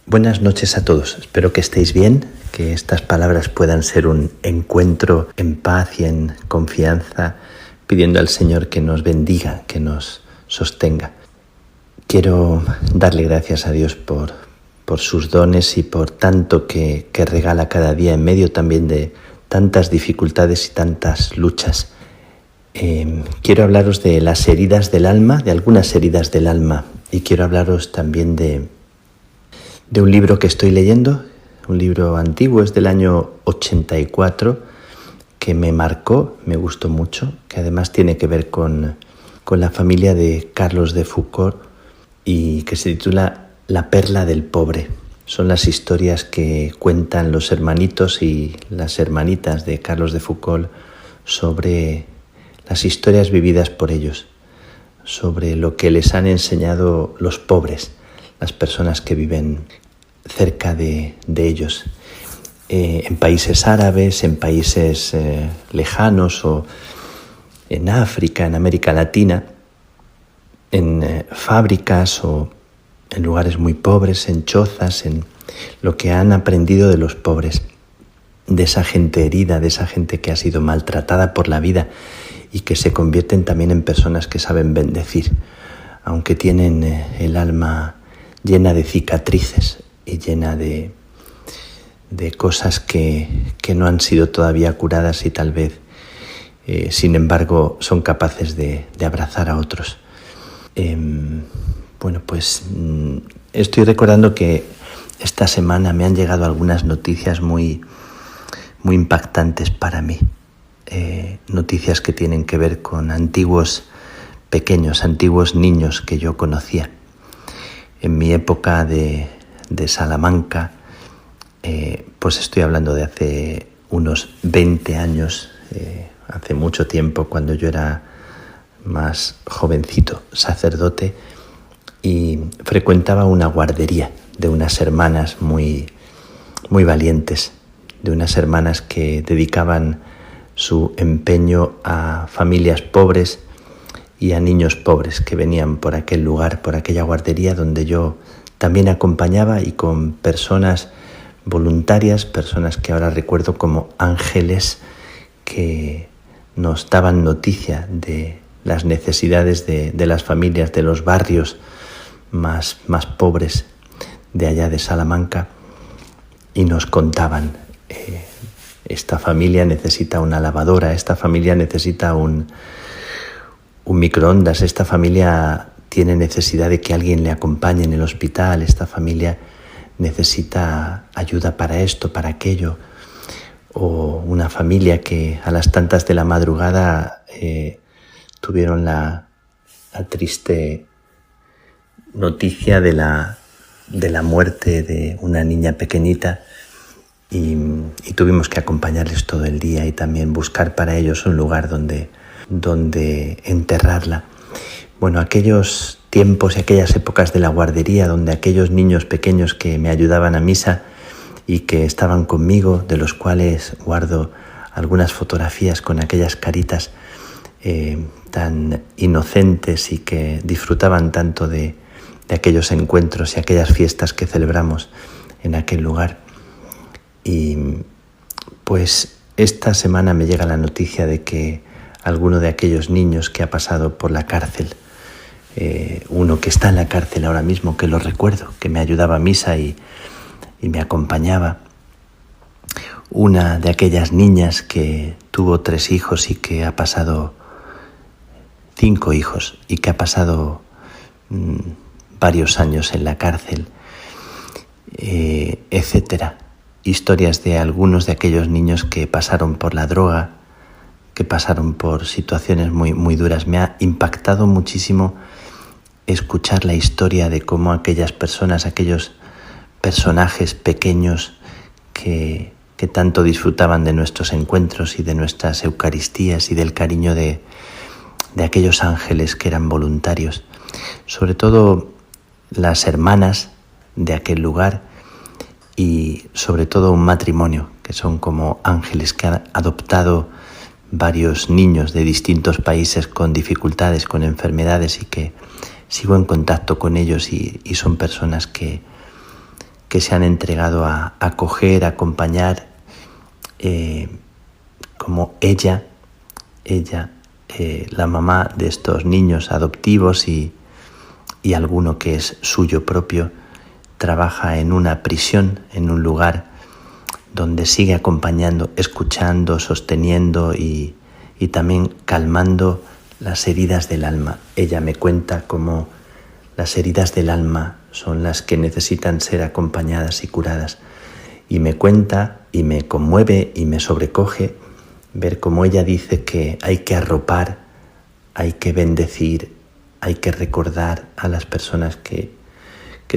Buenas noches a todos. Espero que estéis bien, que estas palabras puedan ser un encuentro en paz y en confianza, pidiendo al Señor que nos bendiga, que nos sostenga. Quiero darle gracias a Dios por sus dones y por tanto que regala cada día en medio también de tantas dificultades y tantas luchas. Quiero hablaros de las heridas del alma, de algunas heridas del alma, y quiero hablaros también de un libro que estoy leyendo, un libro antiguo, es del año 84, que me marcó, me gustó mucho, que además tiene que ver con la familia de Carlos de Foucauld y que se titula La perla del pobre. Son las historias que cuentan los hermanitos y las hermanitas de Carlos de Foucauld sobre las historias vividas por ellos, sobre lo que les han enseñado los pobres, las personas que viven cerca de ellos, en países árabes, en países lejanos o en África, en América Latina, en fábricas o en lugares muy pobres, en chozas, en lo que han aprendido de los pobres, de esa gente herida, de esa gente que ha sido maltratada por la vida y que se convierten también en personas que saben bendecir, aunque tienen el alma llena de cicatrices y llena de cosas que no han sido todavía curadas y tal vez, sin embargo, son capaces de abrazar a otros. Estoy recordando que esta semana me han llegado algunas noticias muy impactantes para mí. Noticias que tienen que ver con antiguos niños que yo conocía. En mi época de Salamanca, pues estoy hablando de hace unos 20 años, hace mucho tiempo, cuando yo era más jovencito, sacerdote, y frecuentaba una guardería de unas hermanas muy valientes, de unas hermanas que dedicaban su empeño a familias pobres y a niños pobres que venían por aquel lugar, por aquella guardería donde yo también acompañaba, y con personas voluntarias, personas que ahora recuerdo como ángeles, que nos daban noticia de las necesidades de las familias de los barrios más pobres de allá de Salamanca, y nos contaban: esta familia necesita una lavadora, esta familia necesita un microondas, esta familia tiene necesidad de que alguien le acompañe en el hospital, esta familia necesita ayuda para esto, para aquello, o una familia que a las tantas de la madrugada tuvieron la triste noticia de la muerte de una niña pequeñita, y tuvimos que acompañarles todo el día y también buscar para ellos un lugar donde enterrarla. Bueno, aquellos tiempos y aquellas épocas de la guardería, donde aquellos niños pequeños que me ayudaban a misa y que estaban conmigo, de los cuales guardo algunas fotografías con aquellas caritas tan inocentes y que disfrutaban tanto de aquellos encuentros y aquellas fiestas que celebramos en aquel lugar. Y pues esta semana me llega la noticia de que alguno de aquellos niños que ha pasado por la cárcel, uno que está en la cárcel ahora mismo, que lo recuerdo, que me ayudaba a misa y me acompañaba, una de aquellas niñas que tuvo 3 hijos y que ha pasado 5 hijos y que ha pasado varios años en la cárcel, etcétera. Historias de algunos de aquellos niños que pasaron por la droga, que pasaron por situaciones muy duras. Me ha impactado muchísimo escuchar la historia de cómo aquellas personas, aquellos personajes pequeños que tanto disfrutaban de nuestros encuentros y de nuestras eucaristías y del cariño de aquellos ángeles que eran voluntarios, sobre todo las hermanas de aquel lugar, y sobre todo un matrimonio que son como ángeles que han adoptado varios niños de distintos países con dificultades, con enfermedades, y que sigo en contacto con ellos y son personas que que se han entregado a acoger, a acompañar, como ella, la mamá de estos niños adoptivos y alguno que es suyo propio, trabaja en una prisión, en un lugar donde sigue acompañando, escuchando, sosteniendo y también calmando las heridas del alma. Ella me cuenta cómo las heridas del alma son las que necesitan ser acompañadas y curadas. Y me cuenta y me conmueve y me sobrecoge ver cómo ella dice que hay que arropar, hay que bendecir, hay que recordar a las personas que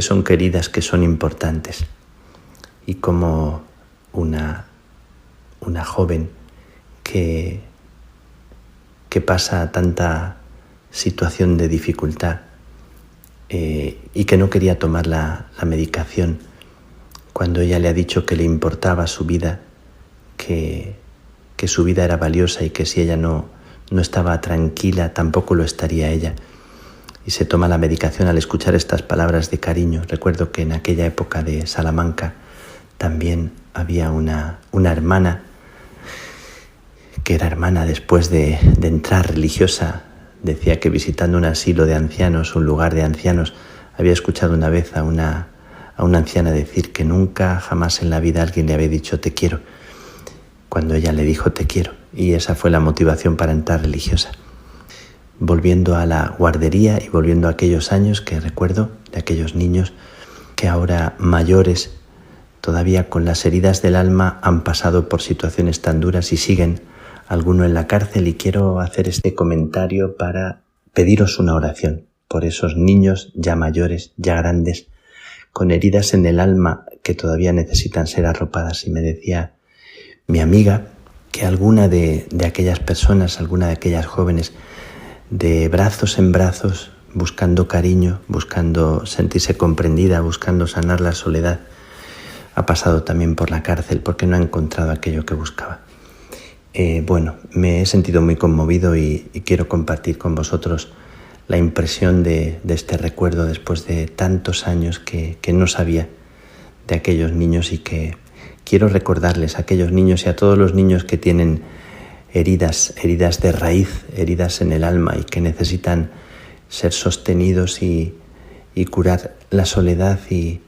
son queridas, que son importantes. Y como una joven que pasa tanta situación de dificultad y que no quería tomar la medicación, cuando ella le ha dicho que le importaba su vida, que su vida era valiosa y que si ella no estaba tranquila, tampoco lo estaría ella. Y se toma la medicación al escuchar estas palabras de cariño. Recuerdo que en aquella época de Salamanca también había una hermana que era hermana después de entrar religiosa. Decía que visitando un asilo de ancianos, un lugar de ancianos, había escuchado una vez a una anciana decir que nunca, jamás en la vida alguien le había dicho te quiero, cuando ella le dijo te quiero. Y esa fue la motivación para entrar religiosa. Volviendo a la guardería y volviendo a aquellos años que recuerdo, de aquellos niños que ahora mayores, todavía con las heridas del alma, han pasado por situaciones tan duras y siguen alguno en la cárcel. Y quiero hacer este comentario para pediros una oración por esos niños ya mayores, ya grandes, con heridas en el alma que todavía necesitan ser arropadas. Y me decía mi amiga que alguna de aquellas personas, alguna de aquellas jóvenes, de brazos en brazos, buscando cariño, buscando sentirse comprendida, buscando sanar la soledad, ha pasado también por la cárcel porque no ha encontrado aquello que buscaba. Bueno, me he sentido muy conmovido y quiero compartir con vosotros la impresión de este recuerdo después de tantos años que no sabía de aquellos niños, y que quiero recordarles a aquellos niños y a todos los niños que tienen heridas de raíz, heridas en el alma y que necesitan ser sostenidos y curar la soledad y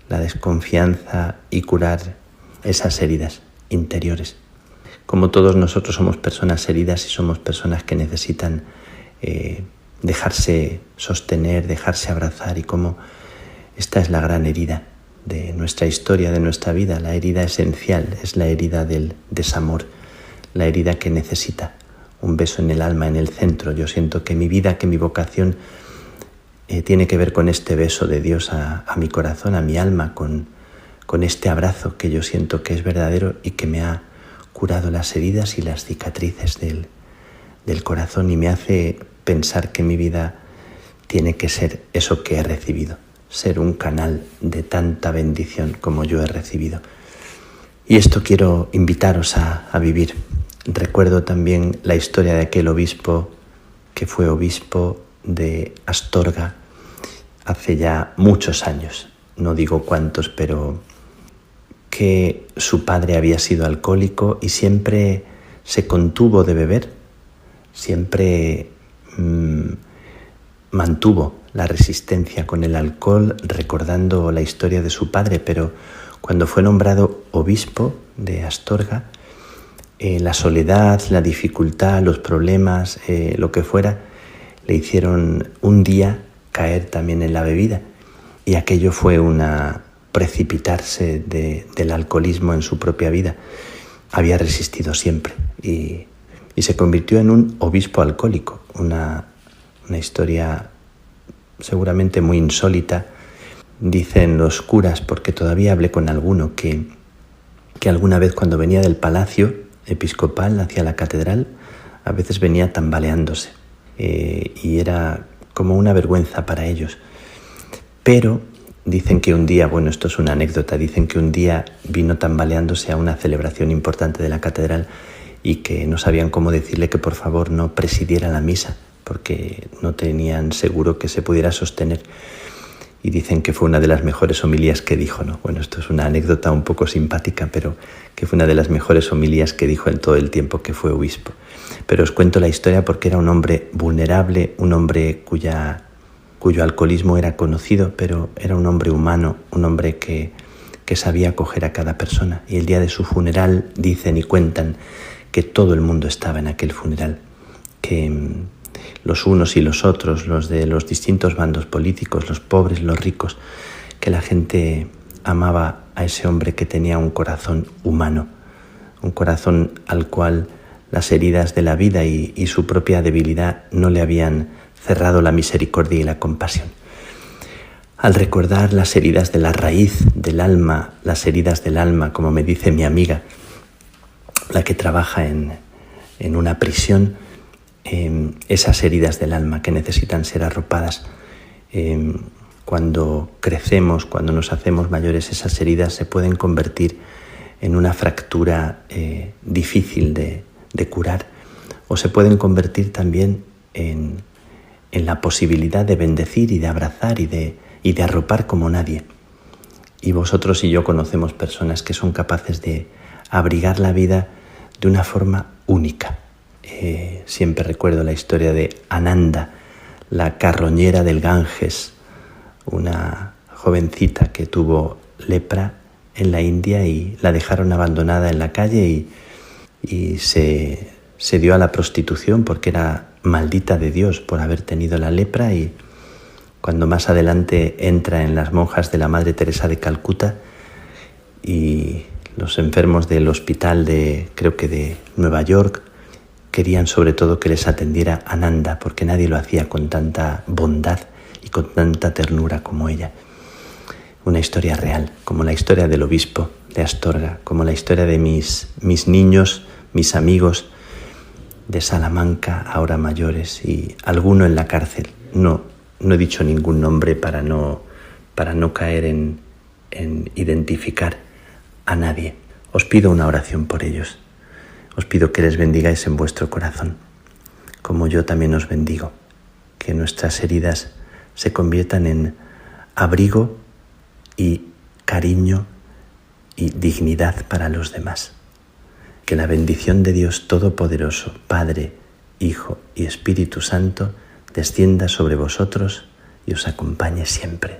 la desconfianza y curar esas heridas interiores. Como todos nosotros somos personas heridas y somos personas que necesitan dejarse sostener, dejarse abrazar, y como esta es la gran herida de nuestra historia, de nuestra vida, la herida esencial, es la herida del desamor, la herida que necesita un beso en el alma, en el centro. Yo siento que mi vida, que mi vocación tiene que ver con este beso de Dios a mi corazón, a mi alma, con este abrazo que yo siento que es verdadero y que me ha curado las heridas y las cicatrices del corazón, y me hace pensar que mi vida tiene que ser eso que he recibido, ser un canal de tanta bendición como yo he recibido. Y esto quiero invitaros a vivir. Recuerdo también la historia de aquel obispo que fue obispo de Astorga hace ya muchos años, no digo cuántos, pero que su padre había sido alcohólico y siempre se contuvo de beber, siempre mantuvo la resistencia con el alcohol, recordando la historia de su padre, pero cuando fue nombrado obispo de Astorga, la soledad, la dificultad, los problemas, lo que fuera, le hicieron un día caer también en la bebida, y aquello fue una precipitarse del alcoholismo en su propia vida. Había resistido siempre y se convirtió en un obispo alcohólico, una historia seguramente muy insólita. Dicen los curas, porque todavía hablé con alguno, que alguna vez cuando venía del palacio episcopal hacia la catedral, a veces venía tambaleándose, y era como una vergüenza para ellos. Pero dicen que un día, bueno, esto es una anécdota, dicen que un día vino tambaleándose a una celebración importante de la catedral y que no sabían cómo decirle que por favor no presidiera la misa, porque no tenían seguro que se pudiera sostener. y dicen que fue una de las mejores homilías que dijo, ¿no? Bueno, esto es una anécdota un poco simpática, pero que fue una de las mejores homilías que dijo en todo el tiempo que fue obispo. Pero os cuento la historia porque era un hombre vulnerable, un hombre cuyo alcoholismo era conocido, pero era un hombre humano, un hombre que sabía acoger a cada persona. Y el día de su funeral dicen y cuentan que todo el mundo estaba en aquel funeral, que los unos y los otros, los de los distintos bandos políticos, los pobres, los ricos, que la gente amaba a ese hombre que tenía un corazón humano, un corazón al cual las heridas de la vida y su propia debilidad no le habían cerrado la misericordia y la compasión. Al recordar las heridas de la raíz del alma, las heridas del alma, como me dice mi amiga, la que trabaja en una prisión, esas heridas del alma que necesitan ser arropadas, cuando crecemos, cuando nos hacemos mayores, esas heridas se pueden convertir en una fractura difícil de curar, o se pueden convertir también en la posibilidad de bendecir y de abrazar y de arropar como nadie. Y vosotros y yo conocemos personas que son capaces de abrigar la vida de una forma única. Siempre recuerdo la historia de Ananda, la carroñera del Ganges, una jovencita que tuvo lepra en la India y la dejaron abandonada en la calle y se dio a la prostitución porque era maldita de Dios por haber tenido la lepra, y cuando más adelante entra en las monjas de la Madre Teresa de Calcuta y los enfermos del hospital creo que de Nueva York querían sobre todo que les atendiera Ananda, porque nadie lo hacía con tanta bondad y con tanta ternura como ella. Una historia real, como la historia del obispo de Astorga, como la historia de mis niños, mis amigos de Salamanca, ahora mayores, y alguno en la cárcel. No he dicho ningún nombre para no caer en identificar a nadie. Os pido una oración por ellos. Os pido que les bendigáis en vuestro corazón, como yo también os bendigo, que nuestras heridas se conviertan en abrigo y cariño y dignidad para los demás. Que la bendición de Dios Todopoderoso, Padre, Hijo y Espíritu Santo, descienda sobre vosotros y os acompañe siempre.